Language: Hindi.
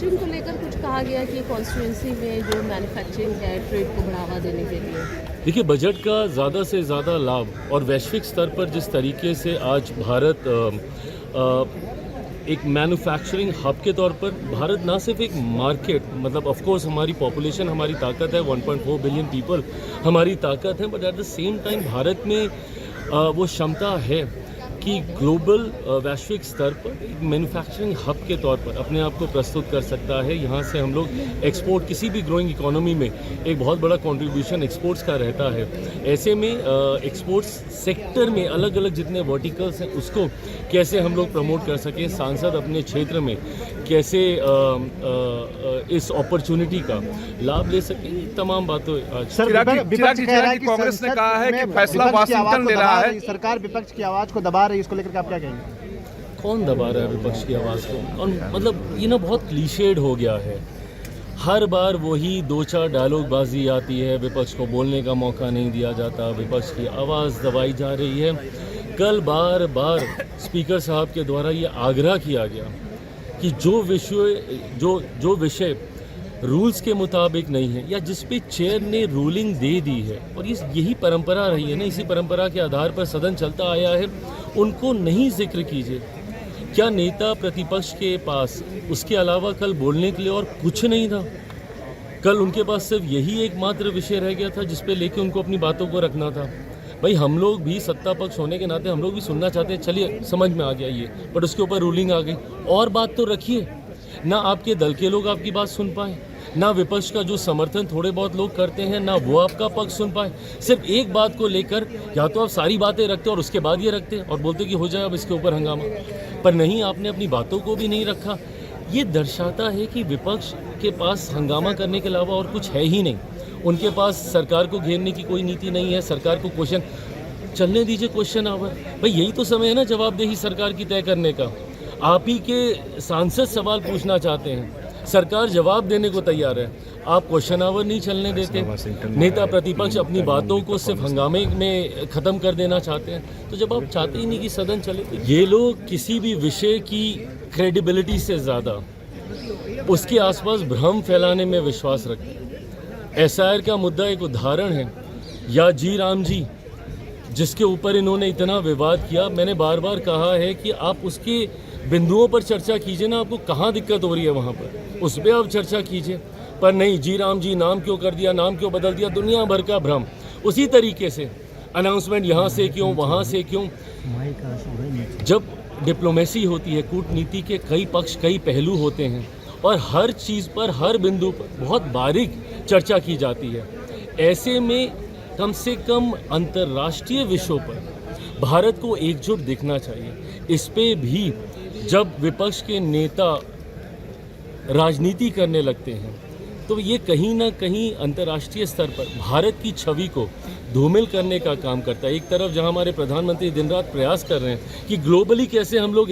मैन्युफैक्चरिंग को लेकर कुछ कहा गया कि कॉन्स्टिट्यूंसी में जो मैन्युफैक्चरिंग है ट्रेड को बढ़ावा देने के लिए। देखिए, बजट का ज़्यादा से ज़्यादा लाभ और वैश्विक स्तर पर जिस तरीके से आज भारत एक मैन्युफैक्चरिंग हब के तौर पर भारत ना सिर्फ एक मार्केट, मतलब ऑफ कोर्स हमारी पॉपुलेशन हमारी ताकत है, 1.4 बिलियन पीपल हमारी ताकत है, but at the same time Bharat में वो क्षमता है कि ग्लोबल वैश्विक स्तर पर एक मैन्युफैक्चरिंग हब के तौर पर अपने आप को प्रस्तुत कर सकता है। यहाँ से हम लोग एक्सपोर्ट, किसी भी ग्रोइंग इकोनॉमी में एक बहुत बड़ा कंट्रीब्यूशन एक्सपोर्ट्स का रहता है। ऐसे में एक्सपोर्ट्स सेक्टर में अलग अलग जितने वर्टिकल्स हैं उसको कैसे हम लोग प्रमोट कर सकें, सांसद अपने क्षेत्र में कैसे इस अपॉर्चुनिटी का लाभ ले सकें, तमाम बातें आज। कांग्रेस ने कहा है कि फैसला वाशिंगटन ले रहा है। सरकार विपक्ष की आवाज को दबा रही है, इसको लेकर आप क्या कहेंगे? कौन दबा रहा है विपक्ष की आवाज़ को? और मतलब ये ना बहुत क्लीशेड हो गया है, हर बार वही 2-4 डायलॉगबाजी आती है, विपक्ष को बोलने का मौका नहीं दिया जाता, विपक्ष की आवाज़ दबाई जा रही है। कल बार बार स्पीकर साहब के द्वारा ये आग्रह किया गया कि जो विषय रूल्स के मुताबिक नहीं है या जिस पे चेयर ने रूलिंग दे दी है, और यही परंपरा रही है ना, इसी परंपरा के आधार पर सदन चलता आया है, उनको नहीं जिक्र कीजिए। क्या नेता प्रतिपक्ष के पास उसके अलावा कल बोलने के लिए और कुछ नहीं था? कल उनके पास सिर्फ यही एकमात्र विषय रह गया था जिस पे लेके उनको अपनी बातों को रखना था। भाई, हम लोग भी सत्ता पक्ष होने के नाते हम लोग भी सुनना चाहते हैं, चलिए समझ में आ गया ये, बट उसके ऊपर रूलिंग आ गई और बात तो रखिए ना। आपके दल के लोग आपकी बात सुन पाए, ना विपक्ष का जो समर्थन थोड़े बहुत लोग करते हैं, ना वो आपका पक्ष सुन पाए। सिर्फ एक बात को लेकर या तो आप सारी बातें रखते और उसके बाद ये रखते और बोलते कि हो जाए अब इसके ऊपर हंगामा, पर नहीं, आपने अपनी बातों को भी नहीं रखा। ये दर्शाता है कि विपक्ष के पास हंगामा करने के अलावा और कुछ है ही नहीं। उनके पास सरकार को घेरने की कोई नीति नहीं है, सरकार को क्वेश्चन चलने दीजिए, क्वेश्चन आवर। भाई, यही तो समय है ना जवाबदेही सरकार की तय करने का। आप ही के सांसद सवाल पूछना चाहते हैं, सरकार जवाब देने को तैयार है, आप क्वेश्चन आवर नहीं चलने देते। नेता प्रतिपक्ष अपनी बातों को सिर्फ हंगामे में ख़त्म कर देना चाहते हैं। तो जब आप चाहते ही नहीं कि सदन चले, तो ये लोग किसी भी विषय की क्रेडिबिलिटी से ज़्यादा उसके आसपास भ्रम फैलाने में विश्वास रखते हैं। SIR का मुद्दा एक उदाहरण है, या जी राम जी जिसके ऊपर इन्होंने इतना विवाद किया। मैंने बार बार कहा है कि आप उसके बिंदुओं पर चर्चा कीजिए ना, आपको कहाँ दिक्कत हो रही है वहाँ पर उस पर आप चर्चा कीजिए, पर नहीं, जी राम जी नाम क्यों कर दिया, नाम क्यों बदल दिया, दुनिया भर का भ्रम। उसी तरीके से अनाउंसमेंट यहाँ से क्यों, वहाँ से क्यों। जब डिप्लोमेसी होती है, कूटनीति के कई पक्ष कई पहलू होते हैं और हर चीज़ पर हर बिंदु पर बहुत बारीक चर्चा की जाती है। ऐसे में कम से कम अंतर्राष्ट्रीय विषयों पर भारत को एकजुट दिखना चाहिए। इस पे भी जब विपक्ष के नेता राजनीति करने लगते हैं तो ये कहीं ना कहीं अंतर्राष्ट्रीय स्तर पर भारत की छवि को धूमिल करने का काम करता है। एक तरफ जहां हमारे प्रधानमंत्री दिन रात प्रयास कर रहे हैं कि ग्लोबली कैसे हम लोग